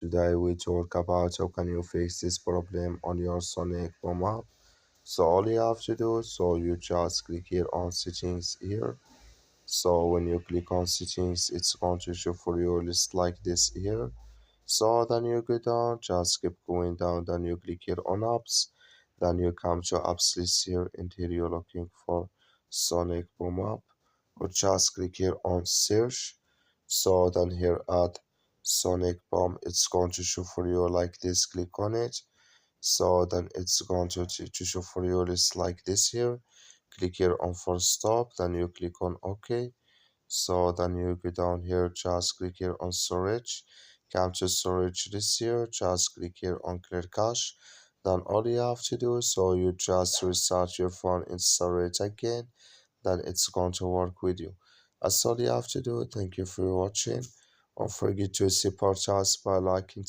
Today we talk about how can you fix this problem on your Sonic Boom app. So all you have to do, so you just click here on settings here. So when you click on settings, it's going to show for you a list like this here. So then you go down, just keep going down, then you click here on apps. Then you come to apps list here, and here you're looking for Sonic Boom app. Or just click here on search. So then here at Sonic Boom, it's going to show for you like this, click on it. So then it's going to show for you list like this here. Click here on full stop, then you click on OK. So then you go down here, just click here on storage, come to storage this here, just click here on clear cache. Then all you have to do, so you just restart your phone and start it again, then it's going to work with you. That's all you have to do. Thank you for watching. Don't forget to support us by liking,